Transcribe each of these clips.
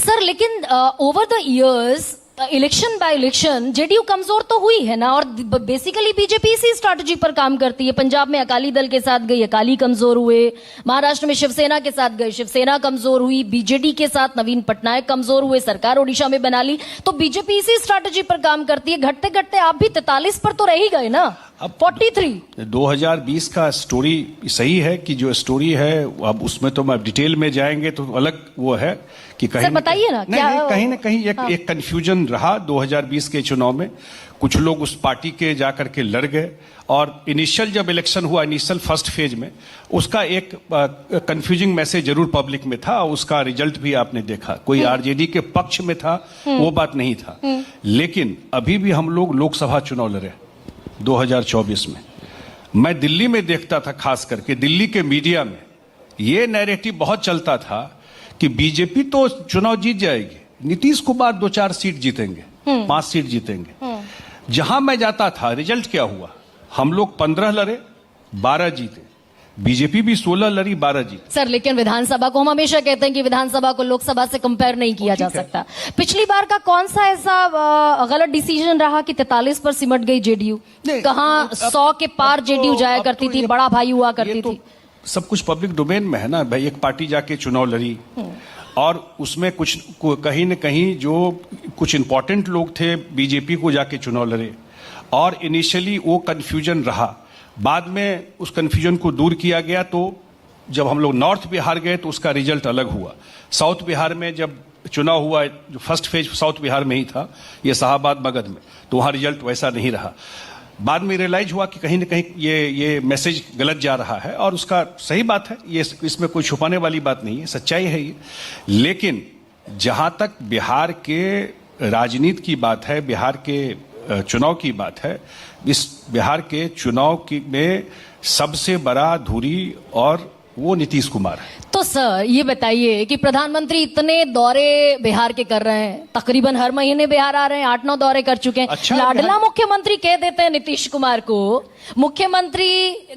Sir लेकिन over the years election by election JDU कमजोर तो हुई है ना, और बेसिकली बीजेपी इसी स्ट्रैटेजी पर काम करती है। पंजाब में अकाली दल के साथ गई, अकाली कमजोर हुए। महाराष्ट्र में शिवसेना के साथ गए, शिवसेना कमजोर हुई। बीजेडी के साथ नवीन पटनायक कमजोर हुए, सरकार ओडिशा में बना ली। तो बीजेपी इसी स्ट्रैटेजी पर काम करती है। घटते घटते आप भी 43 पर तो रह ही गए ना, अब 43। 2020 का स्टोरी सही है कि जो स्टोरी है अब उसमें तो मैं डिटेल में जाएंगे तो अलग वो है कि कहीं सर बताइए ना, क्या कहीं ना कहीं एक कंफ्यूजन रहा 2020 के चुनाव में। कुछ लोग उस पार्टी के जाकर के लड़ गए और इनिशियल जब इलेक्शन हुआ, इनिशियल फर्स्ट फेज में उसका एक कंफ्यूजिंग मैसेज जरूर पब्लिक में था। उसका रिजल्ट भी आपने देखा, कोई आरजेडी के पक्ष में था वो बात नहीं था। लेकिन अभी भी हम लोग लोकसभा चुनाव लड़े 2024 में। मैं दिल्ली में देखता था, खास करके दिल्ली के मीडिया में ये नैरेटिव बहुत चलता था कि बीजेपी तो चुनाव जीत जाएगी, नीतीश कुमार 2-4 सीट जीतेंगे, 5 सीट जीतेंगे। जहां मैं जाता था रिजल्ट क्या हुआ, हम लोग 15 लड़े, 12 जीते। बीजेपी भी 16 लड़ी, 12 जीते। सर लेकिन विधानसभा को हम हमेशा कहते हैं कि विधानसभा को लोकसभा से कंपेयर नहीं किया जा सकता। पिछली बार का कौन सा ऐसा गलत डिसीजन रहा कि 43 पर सिमट गई जेडीयू? कहां 100 के पार जेडीयू जाया करती थी, बड़ा भाई हुआ करती थी। सब कुछ पब्लिक डोमेन में है ना भाई। एक पार्टी जाके चुनाव लड़ी और उसमें कुछ कहीं न कहीं जो कुछ इंपॉर्टेंट लोग थे बीजेपी को जाके चुनाव लड़े और इनिशियली वो कंफ्यूजन रहा। बाद में उस कंफ्यूजन को दूर किया गया। तो जब हम लोग नॉर्थ बिहार गए तो उसका रिजल्ट अलग हुआ। साउथ बिहार में जब चुनाव हुआ, जो फर्स्ट फेज साउथ बिहार में ही था, ये शाहाबाद मगध में, तो वहां रिजल्ट वैसा नहीं रहा। बाद में रियलाइज हुआ कि कहीं ना कहीं ये मैसेज गलत जा रहा है और उसका सही बात है, ये इसमें कोई छुपाने वाली बात नहीं है, सच्चाई है ये। लेकिन जहां तक बिहार के राजनीति की बात है, बिहार के चुनाव की बात है, इस बिहार के चुनाव में सबसे बड़ा धुरी और वो नीतीश कुमार है। तो सर ये बताइए कि प्रधानमंत्री इतने दौरे बिहार के कर रहे हैं, तकरीबन हर महीने बिहार आ रहे हैं, 8-9 दौरे कर चुके हैं। अच्छा, लाडला मुख्यमंत्री कह देते हैं नीतीश कुमार को, मुख्यमंत्री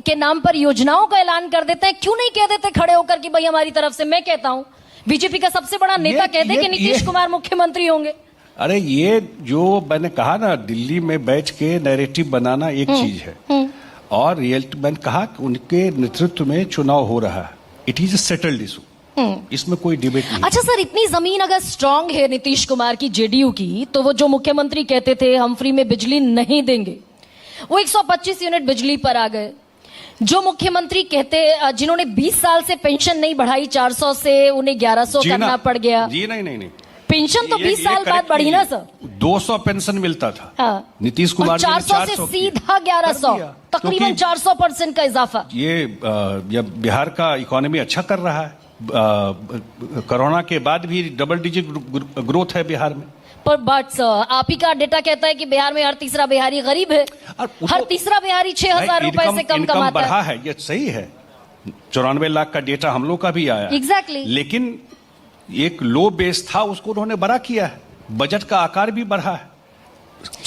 के नाम पर योजनाओं का ऐलान कर देते हैं। क्यों नहीं कह देते खड़े होकर कि भाई हमारी तरफ से? मैं कहता हूं बीजेपी का सबसे बड़ा नेता कह दे कि नीतीश कुमार मुख्यमंत्री होंगे। अरे ये जो मैंने कहा ना, दिल्ली में बैठ के नैरेटिव बनाना एक चीज है और रियलिटी, मैंने कहा कि उनके नेतृत्व में चुनाव हो रहा है, it is a settled issue, इसमें कोई डिबेट नहीं। अच्छा सर, इतनी जमीन अगर स्ट्रांग है नीतीश कुमार की, जेडीयू की, तो वो जो मुख्यमंत्री कहते थे हम फ्री में बिजली नहीं देंगे, वो 125 यूनिट बिजली पर आ गए। जो मुख्यमंत्री कहते, जिन्होंने 20 साल से पेंशन नहीं बढ़ाई, 400 से उन्हें 1100 करना पड़ गया। जी नहीं, पेंशन तो 20 साल बाद बढ़ी ना सर। 200 पेंशन मिलता था। हाँ। नीतीश कुमार 400 से सीधा 1100, तकरीबन 400% का इजाफा। ये बिहार का इकोनॉमी अच्छा कर रहा है। कोरोना के बाद भी डबल डिजिट ग्रोथ है बिहार में। पर बट सर, आप ही का डेटा कहता है कि बिहार में हर तीसरा बिहारी गरीब है, हर तीसरा बिहारी 6000 रुपए से कम कमाता है। बढ़ा है, ये सही है। 94 लाख का डेटा हम लोग का भी आया। एग्जैक्टली। लेकिन एक लो बेस था, उसको उन्होंने बड़ा किया है, बजट का आकार भी बढ़ा है।